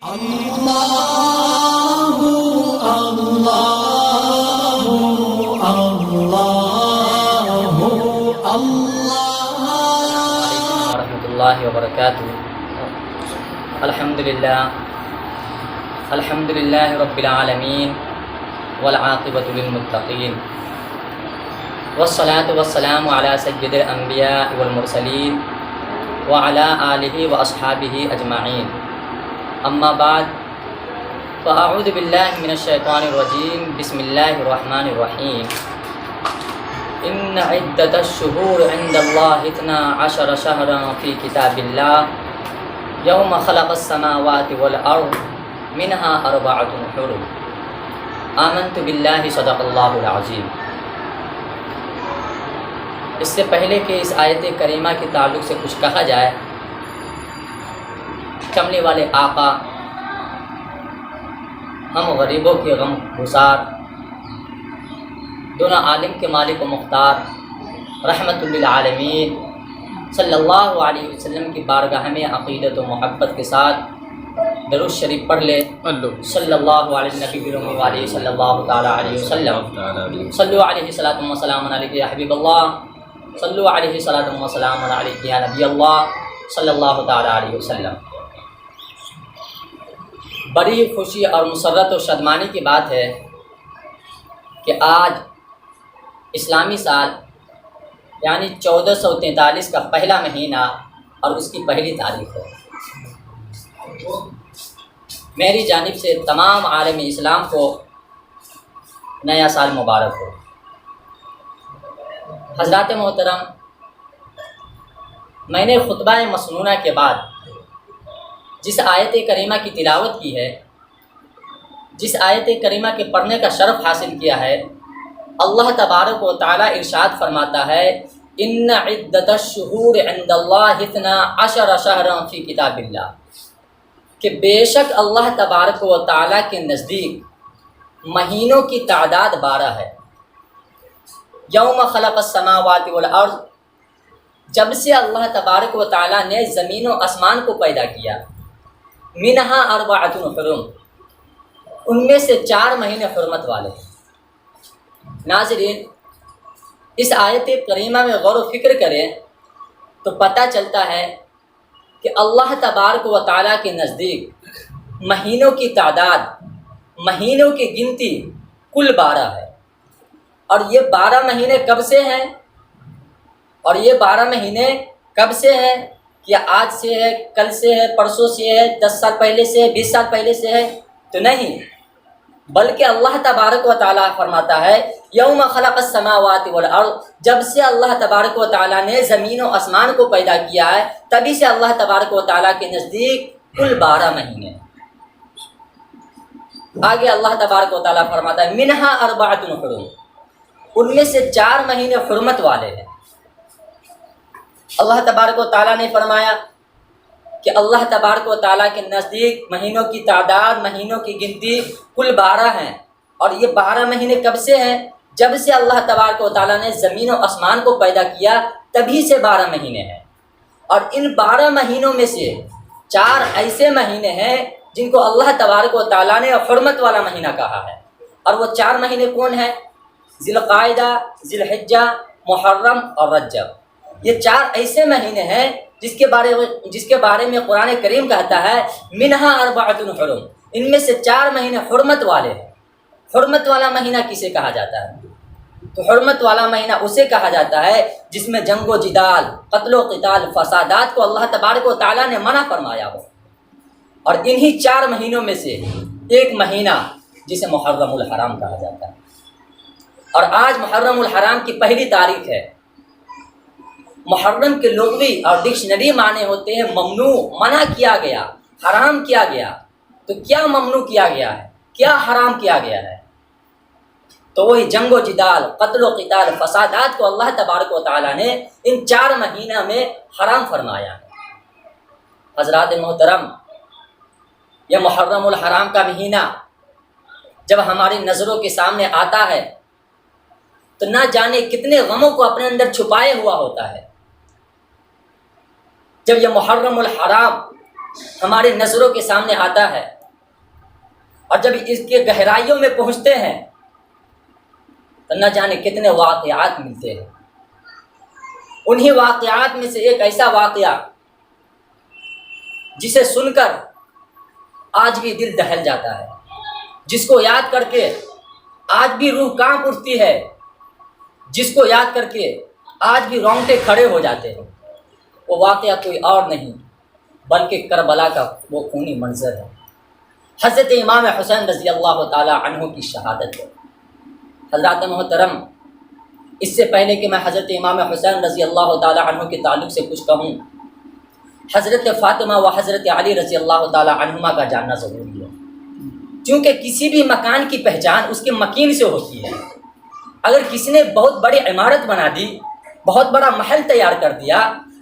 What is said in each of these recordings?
اللہ اللہ اللہ اللہ ورحمۃ اللہ وبرکاتہ۔ الحمد للہ رب العالمین والعاقبۃ للمتقین والصلاة والسلام علی سید الانبیاء والمرسلین وعلی آلہ واصحابہ اجمعین، اما بعد فاعوذ باللہ من الشیطان الرجیم، بسم اللہ الرحمن الرحیم۔ ان عدۃ الشہور عند اللہ 12 شہرا فی کتاب اللہ یوم خلق السماوات والارض منها 4 حرم۔ آمنت باللہ صدق اللہ العظیم۔ اس سے پہلے کہ اس آیت کریمہ کے تعلق سے کچھ کہا جائے، کملی والے آقا ہم غریبوں کے غم گسار، دونوں عالم کے مالک و مختار، رحمت للعالمین صلی اللہ علیہ وسلم کی بارگاہ میں عقیدت و محبت کے ساتھ درود شریف پڑھ لے۔ صلی اللہ علیہ نبی الامی علیہ صلی اللہ تعالیٰ علیہ وسلم۔ صلو علیہ صلاۃ و سلام علیہ یا حبیب اللہ، صلو علیہ صلاۃ و سلام علیہ یا نبی اللہ صلی اللہ تعالیٰ علیہ وسلم۔ بڑی خوشی اور مسرت و شادمانی کی بات ہے کہ آج اسلامی سال یعنی 1443 کا پہلا مہینہ اور اس کی پہلی تاریخ ہے۔ میری جانب سے تمام عالم اسلام کو نیا سال مبارک ہو۔ حضرات محترم، میں نے خطبہ مسنونہ کے بعد جس آیت کریمہ کی تلاوت کی ہے، جس آیت کریمہ کے پڑھنے کا شرف حاصل کیا ہے، اللہ تبارک و تعالی ارشاد فرماتا ہے ان عدۃ الشہور عند اللہ 12 شہرا فی کتاب اللہ، کہ بے شک اللہ تبارک و تعالی کے نزدیک مہینوں کی تعداد 12 ہے۔ یوم خلق السماوات والارض، جب سے اللہ تبارک و تعالی نے زمین و آسمان کو پیدا کیا، منہا 4 حرم، ان میں سے 4 مہینے حرمت والے ہیں۔ ناظرین، اس آیت کریمہ میں غور و فکر کریں تو پتہ چلتا ہے کہ اللہ تبارک و تعالیٰ کے نزدیک مہینوں کی تعداد، مہینوں کی گنتی کل 12 ہے۔ اور یہ 12 مہینے کب سے ہیں؟ اور یہ 12 مہینے کب سے ہیں؟ کیا آج سے ہے، کل سے ہے، پرسوں سے ہے، 10 سال پہلے سے ہے، 20 سال پہلے سے ہے؟ تو نہیں، بلکہ اللہ تبارک و تعالیٰ فرماتا ہے یوم خلق السماوات والارض، جب سے اللہ تبارک و تعالیٰ نے زمین و آسمان کو پیدا کیا ہے، تبھی سے اللہ تبارک و تعالیٰ کے نزدیک کل 12 مہینے ہیں۔ آگے اللہ تبارک و تعالیٰ فرماتا ہے منہا 4 حرم، ان میں سے 4 مہینے حرمت والے ہیں۔ اللہ تبارک و تعالیٰ نے فرمایا کہ اللہ تبارک و تعالیٰ کے نزدیک مہینوں کی تعداد، مہینوں کی گنتی کل 12 ہیں۔ اور یہ 12 مہینے کب سے ہیں؟ جب سے اللہ تبارک و تعالیٰ نے زمین و آسمان کو پیدا کیا، تبھی سے 12 مہینے ہیں۔ اور ان 12 مہینوں میں سے 4 ایسے مہینے ہیں جن کو اللہ تبارک و تعالیٰ نے حرمت والا مہینہ کہا ہے۔ اور وہ 4 مہینے کون ہیں؟ ذی القعدہ، ذی الحجہ، محرم اور رجب۔ یہ 4 ایسے مہینے ہیں جس کے بارے میں قرآن کریم کہتا ہے منہا 4 حرم، ان میں سے 4 مہینے حرمت والے ہیں۔ حرمت والا مہینہ کسے کہا جاتا ہے؟ تو حرمت والا مہینہ اسے کہا جاتا ہے جس میں جنگ و جدال، قتل و قتال، فسادات کو اللہ تبارک و تعالیٰ نے منع فرمایا ہو۔ اور انہی 4 مہینوں میں سے ایک مہینہ جسے محرم الحرام کہا جاتا ہے۔ اور آج محرم الحرام کی پہلی تاریخ ہے۔ محرم کے لغوی اور ڈکشنری معنی ہوتے ہیں ممنوع، منع کیا گیا، حرام کیا گیا۔ تو کیا ممنوع کیا گیا ہے؟ کیا حرام کیا گیا ہے؟ تو وہی جنگ و جدال، قتل و قتال، فسادات کو اللہ تبارک و تعالیٰ نے ان 4 مہینہ میں حرام فرمایا ہے۔ حضرات محترم، یہ محرم الحرام کا مہینہ جب ہماری نظروں کے سامنے آتا ہے تو نہ جانے کتنے غموں کو اپنے اندر چھپائے ہوا ہوتا ہے۔ جب یہ محرم الحرام ہماری نظروں کے سامنے آتا ہے، اور جب اس کے گہرائیوں میں پہنچتے ہیں تو نہ جانے کتنے واقعات ملتے ہیں۔ انہی واقعات میں سے ایک ایسا واقعہ جسے سن کر آج بھی دل دہل جاتا ہے، جس کو یاد کر کے آج بھی روح کانپ اٹھتی ہے، جس کو یاد کر کے آج بھی رونگٹے کھڑے ہو جاتے ہیں۔ وہ واقعہ کوئی اور نہیں بلکہ کربلا کا وہ خونی منظر ہے۔ حضرت امام حسین رضی اللہ تعالی عنہ کی شہادت ہے۔ حضرات محترم، اس سے پہلے کہ میں حضرت امام حسین رضی اللہ تعالی عنہ کے تعلق سے کچھ کہوں، حضرت فاطمہ و حضرت علی رضی اللہ تعالی عنہما کا جاننا ضروری ہے، کیونکہ کسی بھی مکان کی پہچان اس کے مکین سے ہوتی ہے۔ اگر کسی نے بہت بڑی عمارت بنا دی، بہت بڑا محل تیار کر دیا،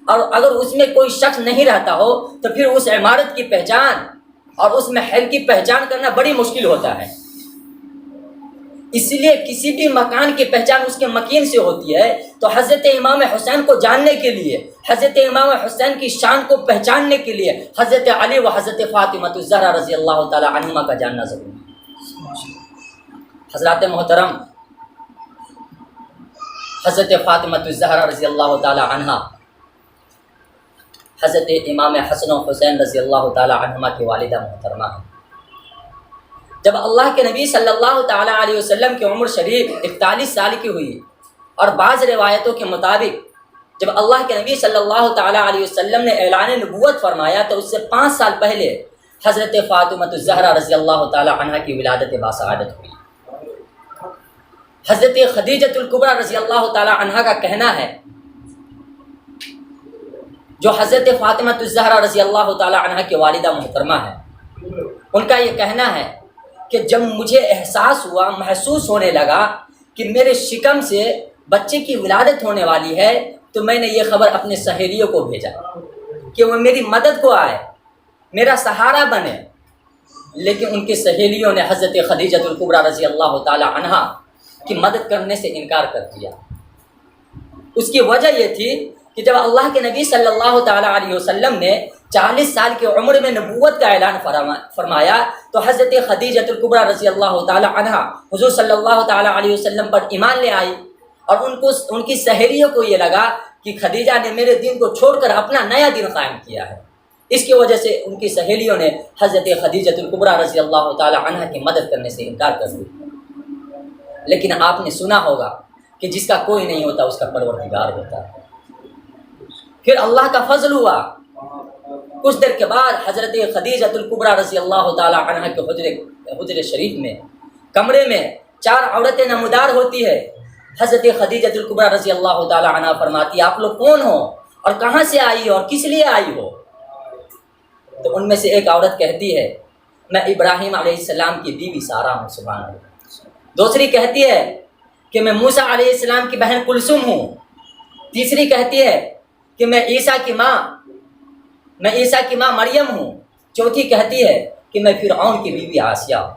اور اگر اس میں کوئی شخص نہیں رہتا ہو تو پھر اس عمارت کی پہچان اور اس محل کی پہچان کرنا بڑی مشکل ہوتا ہے۔ اس لیے کسی بھی مکان کی پہچان اس کے مکین سے ہوتی ہے۔ تو حضرت امام حسین کو جاننے کے لیے، حضرت امام حسین کی شان کو پہچاننے کے لیے حضرت علی و حضرت فاطمہ الزہرا رضی اللہ تعالی عنہما کا جاننا ضروری ہے۔ حضرات محترم، حضرت فاطمہ الزہرا رضی اللہ تعالی عنہا حضرت امام حسن و حسین رضی اللہ تعالی عنہما کی والدہ محترمہ ہیں۔ جب اللہ کے نبی صلی اللہ تعالی علیہ وسلم کی عمر شریف 41 سال کی ہوئی، اور بعض روایتوں کے مطابق جب اللہ کے نبی صلی اللہ تعالی علیہ وسلم نے اعلان نبوت فرمایا تو اس سے 5 سال پہلے حضرت فاطمہ الزہرا رضی اللہ تعالی عنہا کی ولادت باسعادت ہوئی۔ حضرت خدیجۃ الکبریٰ رضی اللہ تعالی عنہا کا کہنا ہے، جو حضرت فاطمہ الزہرا رضی اللہ تعالی عنہا کی والدہ محترمہ ہے، ان کا یہ کہنا ہے کہ جب مجھے احساس ہوا، محسوس ہونے لگا کہ میرے شکم سے بچے کی ولادت ہونے والی ہے، تو میں نے یہ خبر اپنے سہیلیوں کو بھیجا کہ وہ میری مدد کو آئے، میرا سہارا بنے۔ لیکن ان کی سہیلیوں نے حضرت خدیجۃ الکبریٰ رضی اللہ تعالی عنہا کی مدد کرنے سے انکار کر دیا۔ اس کی وجہ یہ تھی کہ جب اللہ کے نبی صلی اللہ تعالی علیہ وسلم نے 40 سال کی عمر میں نبوت کا اعلان فرمایا تو حضرت خدیجۃ الکبریٰ رضی اللہ تعالی عنہا حضور صلی اللہ تعالی علیہ وسلم پر ایمان لے آئی، اور ان کی سہیلیوں کو یہ لگا کہ خدیجہ نے میرے دین کو چھوڑ کر اپنا نیا دین قائم کیا ہے۔ اس کی وجہ سے ان کی سہیلیوں نے حضرت خدیجۃ الکبریٰ رضی اللہ تعالی عنہا کی مدد کرنے سے انکار کر دیا۔ لیکن آپ نے سنا ہوگا کہ جس کا کوئی نہیں ہوتا اس کا پروردگار ہوتا ہے۔ پھر اللہ کا فضل ہوا، کچھ دیر کے بعد حضرت خدیجۃ الکبریٰ رضی اللہ تعالی عنہا کے حجر شریف میں کمرے میں 4 عورتیں نمودار ہوتی ہے۔ حضرت خدیجۃ الکبریٰ رضی اللہ تعالی عنہا فرماتی، آپ لوگ کون ہو اور کہاں سے آئی ہو اور کس لیے آئی ہو؟ تو ان میں سے ایک عورت کہتی ہے، میں ابراہیم علیہ السلام کی بیوی سارہ ہوں، سبحان اللہ۔ دوسری کہتی ہے کہ میں موسیٰ علیہ السلام کی بہن کلثوم ہوں۔ تیسری کہتی ہے کہ میں عیسیٰ کی ماں مریم ہوں۔ چوتھی کہتی ہے کہ میں فرعون کی بیوی آسیہ ہوں۔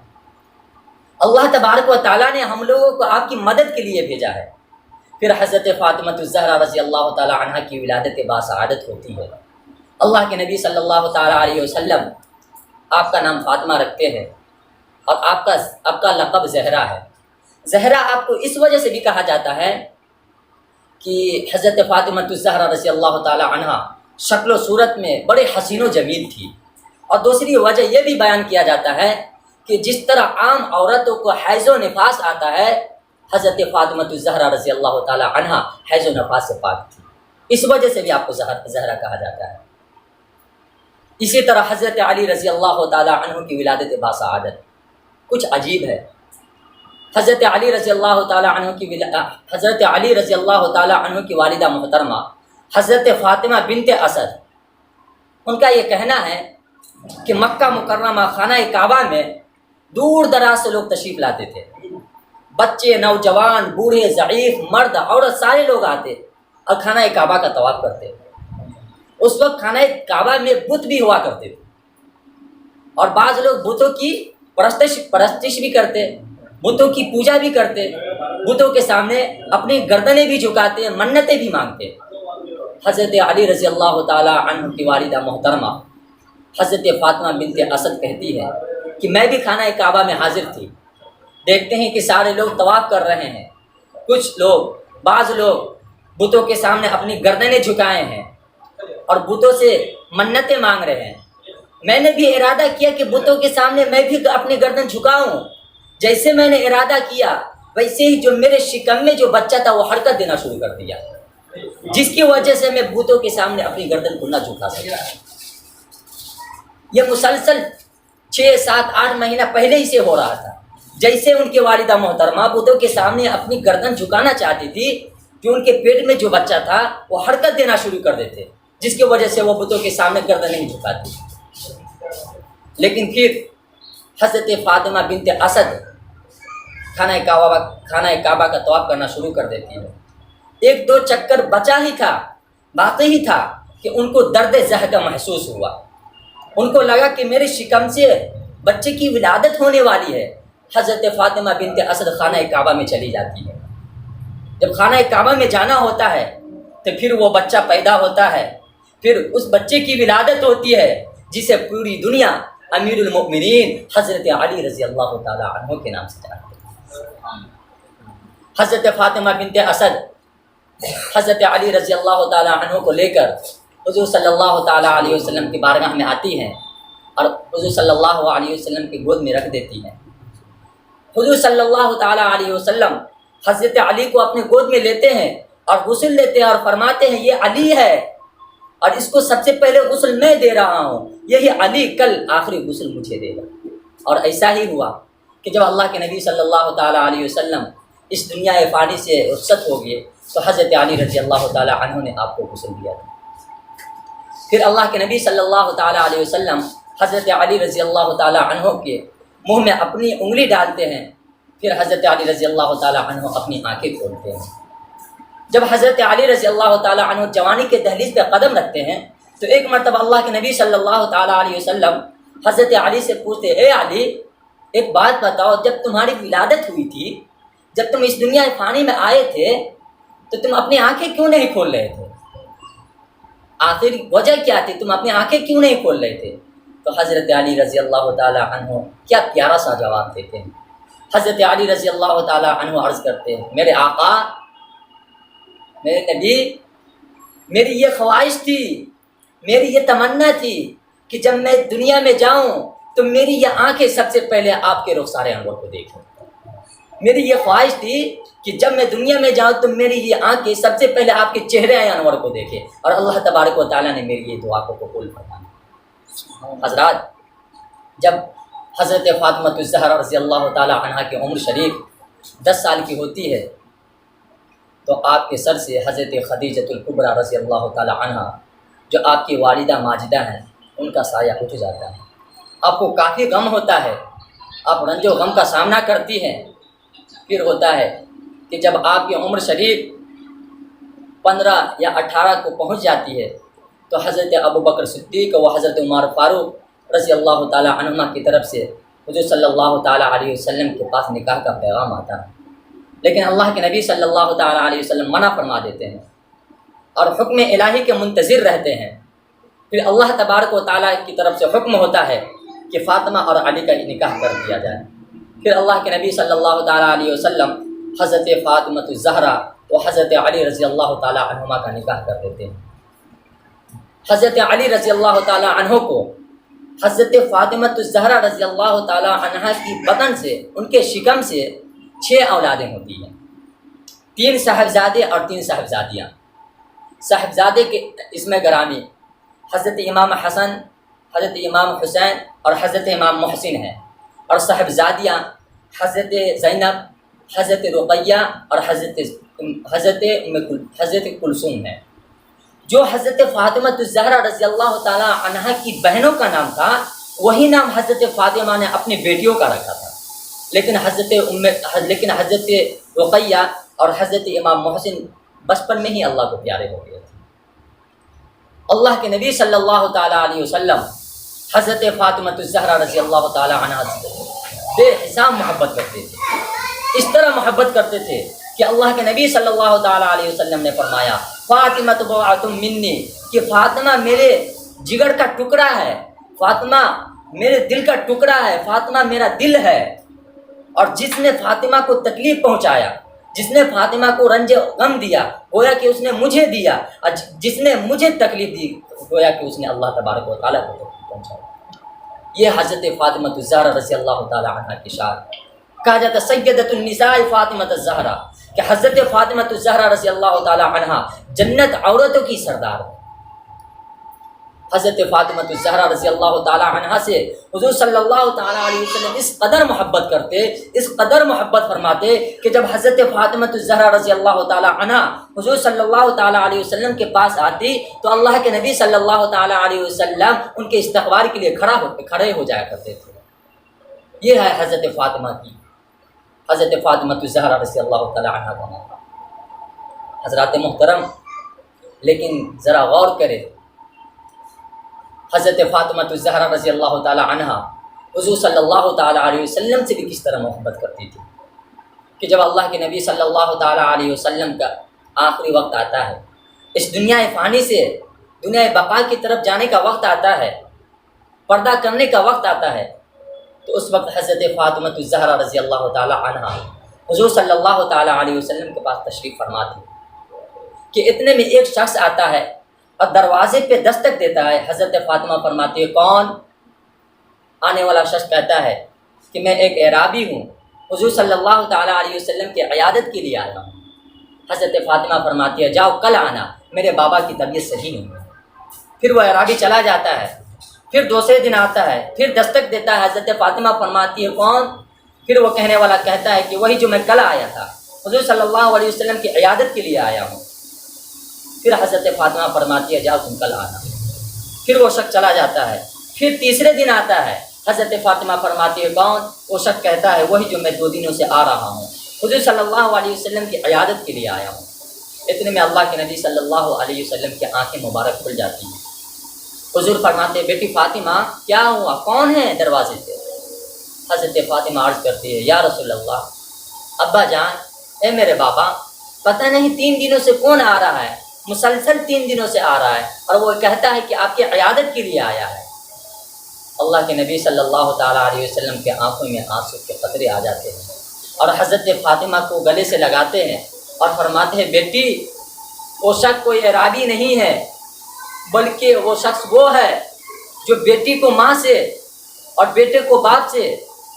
اللہ تبارک و تعالیٰ نے ہم لوگوں کو آپ کی مدد کے لیے بھیجا ہے۔ پھر حضرت فاطمہ الزہرا رضی اللہ تعالی عنہا کی ولادت باسعادت ہوتی ہے۔ اللہ کے نبی صلی اللہ تعالی علیہ وسلم آپ کا نام فاطمہ رکھتے ہیں، اور آپ کا لقب زہرا ہے۔ زہرا آپ کو اس وجہ سے بھی کہا جاتا ہے کہ حضرت فاطمہ الزہرا رضی اللہ تعالی عنہا شکل و صورت میں بڑے حسین و جمیل تھی، اور دوسری وجہ یہ بھی بیان کیا جاتا ہے کہ جس طرح عام عورتوں کو حیض و نفاس آتا ہے، حضرت فاطمہ الزہرا رضی اللہ تعالی عنہا حیض و نفاس سے پاک تھی، اس وجہ سے بھی آپ کو زہرا کہا جاتا ہے۔ اسی طرح حضرت علی رضی اللہ تعالی عنہ کی ولادت باسعادت کچھ عجیب ہے۔ حضرت علی رضی اللہ تعالی عنہ کی والدہ محترمہ حضرت فاطمہ بنت اسد، ان کا یہ کہنا ہے کہ مکہ مکرمہ خانہ کعبہ میں دور دراز سے لوگ تشریف لاتے تھے، بچے، نوجوان، بوڑھے، ضعیف، مرد، عورت، سارے لوگ آتے اور خانہ کعبہ کا طواف کرتے۔ اس وقت خانہ کعبہ میں بت بھی ہوا کرتے تھے، اور بعض لوگ بتوں کی پرستش بھی کرتے، بتوں کی پوجا بھی کرتے، بتوں کے سامنے اپنی گردنیں بھی جھکاتے، منتیں بھی مانگتے۔ حضرت علی رضی اللہ تعالی عنہ کی والدہ محترمہ حضرت فاطمہ بنت اسد کہتی ہے کہ میں بھی خانہ کعبہ میں حاضر تھی، دیکھتے ہیں کہ سارے لوگ طواف کر رہے ہیں، بعض لوگ بتوں کے سامنے اپنی گردنیں جھکائے ہیں اور بتوں سے منتیں مانگ رہے ہیں۔ میں نے بھی ارادہ کیا کہ بتوں کے سامنے میں بھی اپنی گردن جھکاؤں۔ جیسے میں نے ارادہ کیا ویسے ہی جو میرے شکم میں جو بچہ تھا وہ حرکت دینا شروع کر دیا، جس کی وجہ سے میں بتوں کے سامنے اپنی گردن کو نہ جھکا سکا۔ یہ مسلسل 6 7 8 مہینہ پہلے ہی سے ہو رہا تھا۔ جیسے ان کی والدہ محترمہ بتوں کے سامنے اپنی گردن جھکانا چاہتی تھی کہ ان کے پیٹ میں جو بچہ تھا وہ حرکت دینا شروع کر دیتے، جس کی وجہ سے وہ بتوں کے سامنے گردن نہیں جھکاتی۔ لیکن پھر حضرت فاطمہ بنت اسد خانہ کعبہ کا طواف کرنا شروع کر دیتی ہے۔ 1 2 چکر بچا ہی تھا، باقی ہی تھا کہ ان کو درد زہ کا محسوس ہوا۔ ان کو لگا کہ میرے شکم سے بچے کی ولادت ہونے والی ہے۔ حضرت فاطمہ بنت اسد خانہ کعبہ میں چلی جاتی ہے۔ جب خانہ کعبہ میں جانا ہوتا ہے تو پھر وہ بچہ پیدا ہوتا ہے، پھر اس بچے کی ولادت ہوتی ہے جسے پوری دنیا امیر المؤمنین حضرت علی رضی اللہ تعالی عنہ کے نام سے جانتے ہیں۔ حضرت فاطمہ بنت اسد حضرت علی رضی اللہ تعالی عنہ کو لے کر حضور صلی اللہ تعالی علیہ وسلم کی بارگاہ میں آتی ہیں اور حضور صلی اللہ علیہ وسلم کی گود میں رکھ دیتی ہیں۔ حضور صلی اللہ تعالی علیہ وسلم حضرت علی کو اپنے گود میں لیتے ہیں اور غسل لیتے ہیں اور فرماتے ہیں یہ علی ہے اور اس کو سب سے پہلے غسل میں دے رہا ہوں، یہی علی کل آخری غسل مجھے دے گا۔ اور ایسا ہی ہوا کہ جب اللہ کے نبی صلی اللہ تعالی علیہ وسلم اس دنیا فانی سے رخصت ہو گئے تو حضرت علی رضی اللہ تعالی عنہ نے آپ کو غسل دیا تھا۔ پھر اللہ کے نبی صلی اللہ تعالی علیہ وسلم حضرت علی رضی اللہ تعالی عنہ کے منہ میں اپنی انگلی ڈالتے ہیں، پھر حضرت علی رضی اللہ تعالی عنہ اپنی آنکھیں کھولتے ہیں۔ جب حضرت علی رضی اللہ تعالی عنہ جوانی کے دہلیز پہ قدم رکھتے ہیں تو ایک مرتبہ اللہ کے نبی صلی اللہ تعالی علیہ وسلم حضرت علی سے پوچھتے، اے علی ایک بات بتاؤ، جب تمہاری ولادت ہوئی تھی، جب تم اس دنیا فانی میں آئے تھے تو تم اپنی آنکھیں کیوں نہیں کھول رہے تھے؟ آخر وجہ کیا تھی؟ تم اپنی آنکھیں کیوں نہیں کھول رہے تھے؟ تو حضرت علی رضی اللہ تعالی عنہ کیا پیارا سا جواب دیتے ہیں۔ حضرت علی رضی اللہ تعالی عنہ عرض کرتے ہیں، میرے آقا، میرے نبی، میری یہ خواہش تھی، میری یہ تمنا تھی کہ جب میں دنیا میں جاؤں تو میری یہ آنکھیں سب سے پہلے آپ کے رخسار انور کو دیکھیں۔ میری یہ خواہش تھی کہ جب میں دنیا میں جاؤں تو میری یہ آنکھیں سب سے پہلے آپ کے چہرے انور کو دیکھیں، اور اللہ تبارک و تعالیٰ نے میری یہ دعا کو قبول فرمایا۔ حضرات، جب حضرت فاطمہ الزہرا رضی اللہ تعالی عنہ کی عمر شریف 10 سال کی ہوتی ہے تو آپ کے سر سے حضرت خدیجۃ الکبریٰ رضی اللہ تعالی عنہ جو آپ کی والدہ ماجدہ ہیں ان کا سایہ اٹھ جاتا ہے۔ آپ کو کافی غم ہوتا ہے، آپ رنج و غم کا سامنا کرتی ہیں۔ پھر ہوتا ہے کہ جب آپ کی عمر شریف 15 یا 18 کو پہنچ جاتی ہے تو حضرت ابوبکر صدیق و حضرت عمر فاروق رضی اللہ تعالی عنہما کی طرف سے حضور صلی اللہ تعالی علیہ وسلم کے پاس نکاح کا پیغام آتا ہے، لیکن اللہ کے نبی صلی اللہ تعالی علیہ وسلم منع فرما دیتے ہیں اور حکم الہی کے منتظر رہتے ہیں۔ پھر اللہ تبارک و تعالیٰ کی طرف سے حکم ہوتا ہے کہ فاطمہ اور علی کا نکاح کر دیا جائے۔ پھر اللہ کے نبی صلی اللہ تعالیٰ علیہ وسلم حضرت فاطمہ الزہرا و حضرت علی رضی اللہ تعالیٰ عنہما کا نکاح کر دیتے ہیں۔ حضرت علی رضی اللہ تعالیٰ عنہ کو حضرت فاطمہ الزہرا رضی اللہ تعالیٰ عنہ کی بطن سے، ان کے شکم سے 6 اولادیں ہوتی ہیں، 3 صاحبزادے اور 3 صاحبزادیاں۔ صاحبزادے کے اسم گرامی حضرت امام حسن، حضرت امام حسین اور حضرت امام محسن ہیں، اور صاحبزادیاں حضرت زینب، حضرت رقیہ اور حضرت کلثوم ہیں۔ جو حضرت فاطمہ الزہرا رضی اللہ تعالی عنہ کی بہنوں کا نام تھا وہی نام حضرت فاطمہ نے اپنی بیٹیوں کا رکھا تھا، لیکن حضرت رقیہ اور حضرت امام محسن بچپن میں ہی اللہ کو پیارے ہو گئے تھے۔ اللہ کے نبی صلی اللہ تعالی علیہ وسلم حضرت فاطمہ الزہرا رضی اللہ تعالی عنہ سے بے حساب محبت کرتے تھے، اس طرح محبت کرتے تھے کہ اللہ کے نبی صلی اللہ تعالی علیہ وسلم نے فرمایا فاطمہ بضعۃ منی، کہ فاطمہ میرے جگر کا ٹکڑا ہے، فاطمہ میرے دل کا ٹکڑا ہے، فاطمہ میرا دل ہے، اور جس نے فاطمہ کو تکلیف پہنچایا، جس نے فاطمہ کو رنج غم دیا، گویا کہ اس نے مجھے دیا، اور جس نے مجھے تکلیف دی گویا کہ اس نے اللہ تبارک و تعالیٰ کو تکلیف پہنچایا۔ یہ حضرت فاطمہ الزہرا رضی اللہ تعالی عنہ کی شان۔ کہا جاتا سیدۃ النساء فاطمہ الزہرا، کہ حضرت فاطمہ الزہرا رضی اللہ تعالی عنہ جنت عورتوں کی سردار ہے۔ حضرت فاطمہ الزہرا رضی اللہ تعالی عنہ سے حضور صلی اللہ تعالی علیہ وسلم اس قدر محبت کرتے، اس قدر محبت فرماتے کہ جب حضرت فاطمہ الزہرا رضی اللہ تعالی عنہ حضور صلی اللہ تعالی علیہ وسلم کے پاس آتی تو اللہ کے نبی صلی اللہ تعالی علیہ وسلم ان کے استقبال کے لیے کھڑے ہو جایا کرتے تھے۔ یہ ہے حضرت فاطمہ کی، حضرت فاطمہ الزہرا رضی اللہ تعالی عنہ کا نام۔ حضرات محترم، لیکن ذرا غور کرے، حضرت فاطمہ الزہرا رضی اللہ تعالی عنہ حضور صلی اللہ تعالی علیہ وسلم سے بھی کس طرح محبت کرتی تھی کہ جب اللہ کے نبی صلی اللہ تعالی علیہ وسلم کا آخری وقت آتا ہے، اس دنیا فانی سے دنیا بقا کی طرف جانے کا وقت آتا ہے، پردہ کرنے کا وقت آتا ہے، تو اس وقت حضرت فاطمہ الزہرا رضی اللہ تعالی عنہ حضور صلی اللہ تعالی علیہ وسلم کے پاس تشریف فرما تھی کہ اتنے میں ایک شخص آتا ہے اور دروازے پہ دستک دیتا ہے۔ حضرت فاطمہ فرماتی ہے کون؟ آنے والا شخص کہتا ہے کہ میں ایک اعرابی ہوں، حضور صلی اللہ تعالی علیہ وسلم کی عیادت کے لیے آیا ہوں۔ حضرت فاطمہ فرماتی ہے جاؤ کل آنا، میرے بابا کی طبیعت صحیح نہیں ہے۔ پھر وہ اعرابی چلا جاتا ہے، پھر دوسرے دن آتا ہے، پھر دستک دیتا ہے۔ حضرت فاطمہ فرماتی ہے کون؟ پھر وہ کہنے والا کہتا ہے کہ وہی جو میں کل آیا تھا، حضور صلی اللہ علیہ وسلم کی عیادت کے لیے آیا ہوں۔ پھر حضرت فاطمہ فرماتی ہے جاؤ تم کل آنا۔ پھر وہ شخص چلا جاتا ہے، پھر تیسرے دن آتا ہے، حضرت فاطمہ فرماتی ہے کون؟ وہ شخص کہتا ہے وہی جو میں 2 دنوں سے آ رہا ہوں، حضور صلی اللہ علیہ وسلم کی عیادت کے لیے آیا ہوں۔ اتنے میں اللہ کے نبی صلی اللہ علیہ وسلم کی آنکھیں مبارک کھل جاتی ہیں۔ حضور فرماتے ہیں بیٹی فاطمہ کیا ہوا، کون ہے دروازے سے؟ حضرت فاطمہ عرض کرتی ہے یا رسول اللہ، ابا جان، اے میرے بابا، پتہ نہیں 3 دنوں سے کون آ رہا ہے، مسلسل 3 دنوں سے آ رہا ہے، اور وہ کہتا ہے کہ آپ کی عیادت کے لیے آیا ہے۔ اللہ کے نبی صلی اللہ تعالیٰ علیہ وسلم کے آنکھوں میں آنسو کے قطرے آ جاتے ہیں، اور حضرت فاطمہ کو گلے سے لگاتے ہیں اور فرماتے ہیں بیٹی وہ شخص کوئی اعرابی نہیں ہے، بلکہ وہ شخص وہ ہے جو بیٹی کو ماں سے اور بیٹے کو باپ سے،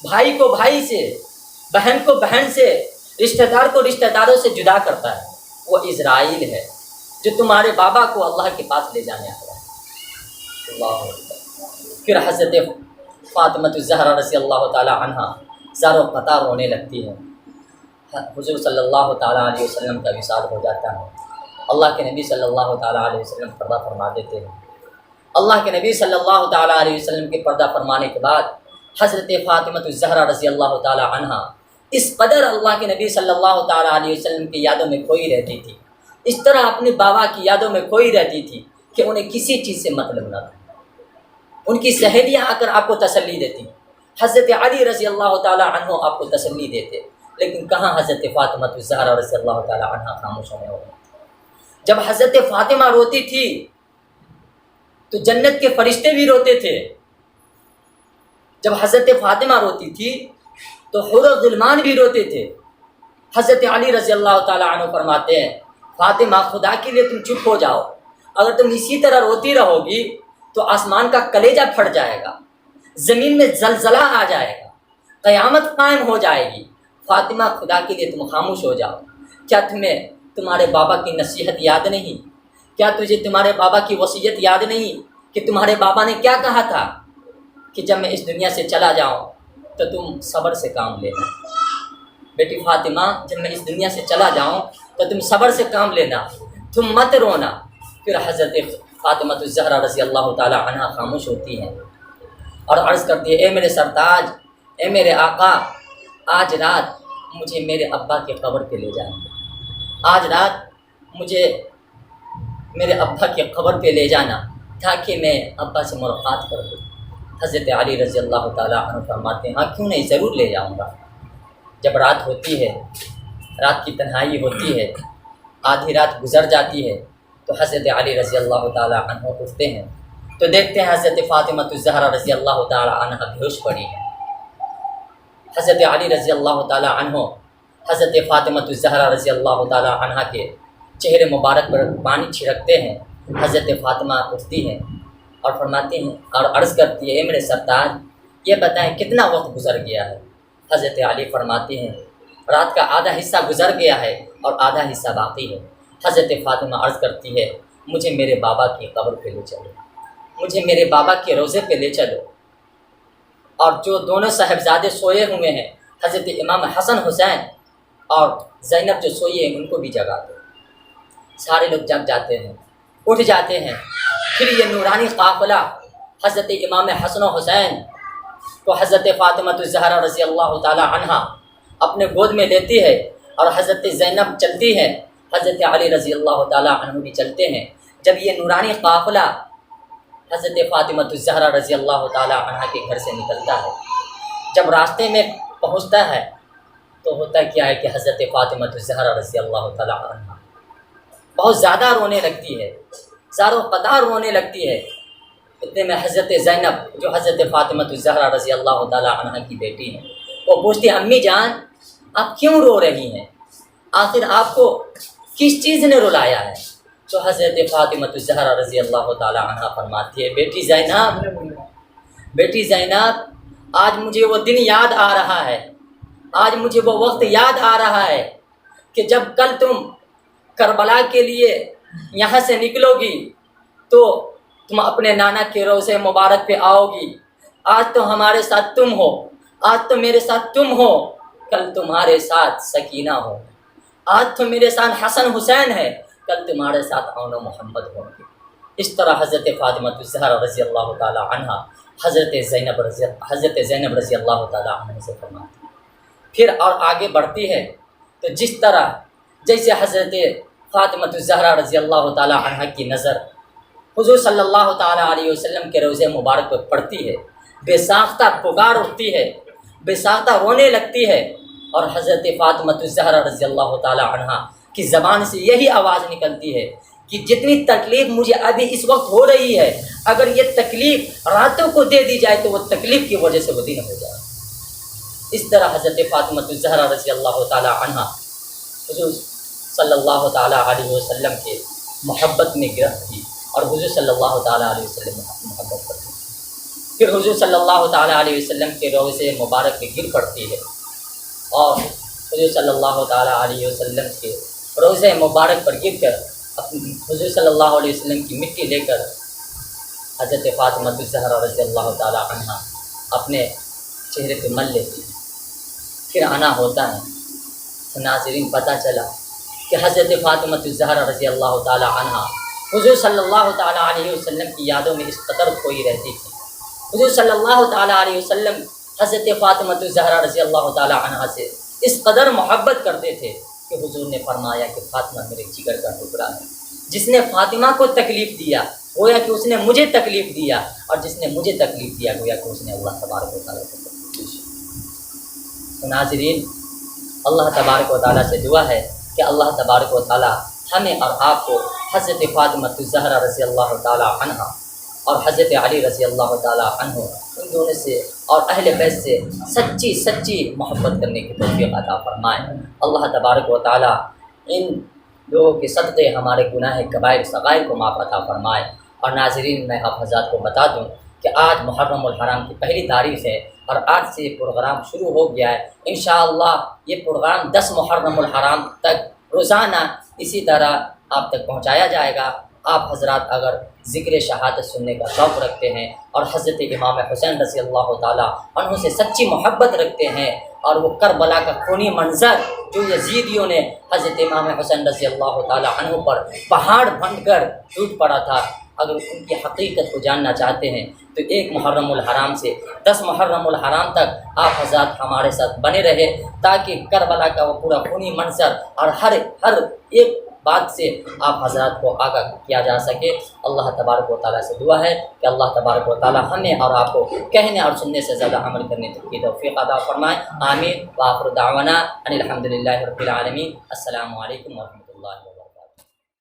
بھائی کو بھائی سے، بہن کو بہن سے، رشتہ دار کو رشتہ داروں سے جدا کرتا ہے۔ وہ اسرائیل ہے جو تمہارے بابا کو اللہ کے پاس لے جانے آیا ہے۔ اللہ اکبر۔ پھر حضرت فاطمہ الزہرا رضی اللہ تعالی عنہ زار و قطع رونے لگتی ہے۔ حضور صلی اللہ تعالیٰ علیہ وسلم کا وصال ہو جاتا ہے۔ اللہ کے نبی صلی اللہ تعالیٰ علیہ وسلم پردہ فرما دیتے ہیں۔ اللہ کے نبی صلی اللہ تعالیٰ علیہ وسلم کے پردہ فرمانے کے بعد حضرت فاطمہ الزہرا رضی اللہ تعالیٰ عنہ اس قدر اللہ کے نبی صلی اللہ تعالیٰ علیہ وسلم کی یادوں میں کھوئی رہتی تھی، اس طرح اپنے بابا کی یادوں میں کھوئی رہتی تھی کہ انہیں کسی چیز سے مطلب نہ تھا۔ ان کی سہیلیاں آ کر آپ کو تسلی دیتی، حضرت علی رضی اللہ تعالیٰ عنہ آپ کو تسلی دیتے، لیکن کہاں حضرت فاطمہ الزہرا رضی اللہ تعالیٰ عنہ خاموش ہونے ہو گئے۔ جب حضرت فاطمہ روتی تھی تو جنت کے فرشتے بھی روتے تھے، جب حضرت فاطمہ روتی تھی تو حور و غلمان بھی روتے تھے۔ حضرت علی رضی اللہ تعالیٰ عنہ فرماتے ہیں فاطمہ خدا کے لیے تم چپ ہو جاؤ، اگر تم اسی طرح روتی رہو گی تو آسمان کا کلیجہ پھٹ جائے گا، زمین میں زلزلہ آ جائے گا، قیامت قائم ہو جائے گی۔ فاطمہ خدا کے لیے تم خاموش ہو جاؤ۔ کیا تمہیں تمہارے بابا کی نصیحت یاد نہیں؟ کیا تجھے تمہارے بابا کی وصیت یاد نہیں کہ تمہارے بابا نے کیا کہا تھا کہ جب میں اس دنیا سے چلا جاؤں تو تم صبر سے کام لینا؟ بیٹی فاطمہ جب میں اس دنیا سے چلا جاؤں تو تم صبر سے کام لینا، تم مت رونا۔ پھر حضرت فاطمہ الزہرا رضی اللہ تعالی عنہ خاموش ہوتی ہیں اور عرض کرتی ہے اے میرے سرتاج، اے میرے آقا، آج رات مجھے میرے ابا کی قبر پہ لے جانا، آج رات مجھے میرے ابا کی قبر پہ لے جانا تاکہ میں ابا سے ملاقات کر دوں۔ حضرت علی رضی اللہ تعالیٰ عنہ فرماتے ہیں ہاں کیوں نہیں، ضرور لے جاؤں گا۔ جب رات ہوتی ہے، رات کی تنہائی ہوتی ہے، آدھی رات گزر جاتی ہے تو حضرت علی رضی اللہ تعالیٰ عنہ اٹھتے ہیں تو دیکھتے ہیں حضرت فاطمہ الزہرا رضی اللہ تعالی عنہ بیہوش پڑی ہے۔ حضرت علی رضی اللہ تعالی عنہ حضرت فاطمہ الزہرا رضی اللہ تعالی عنہ کے چہرے مبارک پر پانی چھڑکتے ہیں۔ حضرت فاطمہ اٹھتی ہیں اور فرماتی ہیں اور عرض کرتی ہے، اے میرے سرتاج یہ بتائیں کتنا وقت گزر گیا ہے؟ حضرت علی فرماتی ہیں رات کا آدھا حصہ گزر گیا ہے اور آدھا حصہ باقی ہے۔ حضرت فاطمہ عرض کرتی ہے مجھے میرے بابا کی قبر پہ لے چلو، مجھے میرے بابا کے روضے پہ لے چلو، اور جو دونوں صاحبزادے سوئے ہوئے ہیں حضرت امام حسن حسین اور زینب جو سوئی ہیں ان کو بھی جگا دو۔ سارے لوگ جگ جاتے ہیں، اٹھ جاتے ہیں۔ پھر یہ نورانی قافلہ حضرت امام حسن و حسین کو حضرت فاطمہ الزہرا رضی اللہ تعالی عنہ اپنے گود میں لیتی ہے، اور حضرت زینب چلتی ہے، حضرت علی رضی اللہ تعالی عنہ بھی چلتے ہیں۔ جب یہ نورانی قافلہ حضرت فاطمہ الزہرا رضی اللہ تعالی عنہ کے گھر سے نکلتا ہے، جب راستے میں پہنچتا ہے تو ہوتا کیا ہے کہ حضرت فاطمہ الزہرا رضی اللہ تعالی عنہ بہت زیادہ رونے لگتی ہے، زارو قطار رونے لگتی ہے۔ اتنے میں حضرت زینب جو حضرت فاطمہ الزہرا رضی اللہ تعالی عنہ کی بیٹی ہیں وہ پوچھتی ہے امی جان آپ کیوں رو رہی ہیں؟ آخر آپ کو کس چیز نے رلایا ہے؟ تو حضرت فاطمہ الزہرا رضی اللہ تعالی عنہ فرماتی ہے بیٹی زینب آج مجھے وہ دن یاد آ رہا ہے، آج مجھے وہ وقت یاد آ رہا ہے کہ جب کل تم کربلا کے لیے یہاں سے نکلو گی تو تم اپنے نانا کے روضے مبارک پہ آؤ گی۔ آج تو ہمارے ساتھ تم ہو، آج تو میرے ساتھ تم ہو، کل تمہارے ساتھ سکینہ ہو، آج تو میرے ساتھ حسن حسین ہے، کل تمہارے ساتھ اون و محمد ہوں گے۔ اس طرح حضرت فاطمہ الزہرا رضی اللہ تعالی عنہ حضرت زینب رضی اللہ تعالی عنہ سے فرماتی ہے۔ پھر اور آگے بڑھتی ہے تو جس طرح جیسے حضرت فاطمہ الزہرا رضی اللہ تعالی عنہ کی نظر حضور صلی اللہ تعالی علیہ وسلم کے روضے مبارک پر پڑتی ہے، بے ساختہ پکار اٹھتی ہے، بے ساختہ رونے لگتی ہے، اور حضرت فاطمہ الزہرا رضی اللہ تعالی عنہ کی زبان سے یہی آواز نکلتی ہے کہ جتنی تکلیف مجھے ابھی اس وقت ہو رہی ہے اگر یہ تکلیف راتوں کو دے دی جائے تو وہ تکلیف کی وجہ سے وہ دن ہو جائے۔ اس طرح حضرت فاطمہ الزہرا رضی اللہ تعالی عنہ حضور صلی اللہ تعالی علیہ وسلم کے محبت میں گرفت تھی اور حضور صلی اللہ تعالی علیہ وسلم محبت کرتی تھی۔ پھر حضور صلی اللہ تعالی علیہ وسلم کے روضے مبارک پہ گر پڑتی ہے اور حضور صلی اللہ تعالی علیہ وسلم کے روضے مبارک پر گر کر حضور صلی اللہ علیہ وسلم کی مٹی لے کر حضرت فاطمہ الزہرا رضی اللہ تعالی عنہ اپنے چہرے پہ مل لیتی ہے۔ پھر آنا ہوتا ہے تو ناظرین پتہ چلا کہ حضرت فاطمہ الزہرا رضی اللہ تعالی عنہ حضور صلی اللہ تعالی علیہ وسلم کی یادوں میں اس قدر کھوئی رہتی تھی۔ حضور صلی اللہ تعالی علیہ وسلم حضرت فاطمہ الزہرا رضی اللہ تعالی عنہ سے اس قدر محبت کرتے تھے کہ حضور نے فرمایا کہ فاطمہ میرے جگر کا ٹکڑا ہے، جس نے فاطمہ کو تکلیف دیا گویا کہ اس نے مجھے تکلیف دیا، اور جس نے مجھے تکلیف دیا گویا کہ اس نے اللہ تبارک و تعالیٰ کو تکلیف دی۔ تو ناظرین اللہ تبارک و تعالیٰ سے دعا ہے کہ اللہ تبارک و تعالیٰ ہمیں اور آپ کو حضرت فاطمہ الزہرا رضی اللہ تعالیٰ عنہ اور حضرت علی رضی اللہ تعالیٰ عنہ ان دونوں سے اور اہل بیت سے سچی محبت کرنے کی توفیق عطا فرمائے۔ اللہ تبارک و تعالیٰ ان لوگوں کے صدقے ہمارے گناہ کبائر صغائر کو معاف عطا فرمائے۔ اور ناظرین میں آپ حضرات کو بتا دوں کہ آج محرم الحرام کی پہلی تاریخ ہے اور آج سے یہ پروگرام شروع ہو گیا ہے۔ انشاءاللہ یہ پروگرام 10 محرم الحرام تک روزانہ اسی طرح آپ تک پہنچایا جائے گا۔ آپ حضرات اگر ذکر شہادت سننے کا شوق رکھتے ہیں اور حضرت امام حسین رضی اللہ تعالیٰ عنہ سے سچی محبت رکھتے ہیں، اور وہ کربلا کا خونی منظر جو یزیدیوں نے حضرت امام حسین رضی اللہ تعالیٰ عنہ پر پہاڑ بن کر ٹوٹ پڑا تھا، اگر ان کی حقیقت کو جاننا چاہتے ہیں تو 1 محرم الحرام سے 10 محرم الحرام تک آپ حضرات ہمارے ساتھ بنے رہے، تاکہ کربلا کا وہ پورا خونی منظر اور ہر ایک بات سے آپ حضرات کو آگاہ کیا جا سکے۔ اللہ تبارک و تعالیٰ سے دعا ہے کہ اللہ تبارک و تعالیٰ ہمیں اور آپ کو کہنے اور سننے سے زیادہ عمل کرنے کی توفیق عطا فرمائے۔ آمین۔ وآخر دعوانا ان الحمد للہ رب العالمین۔ السلام علیکم ورحمۃ اللہ وبرکاتہ۔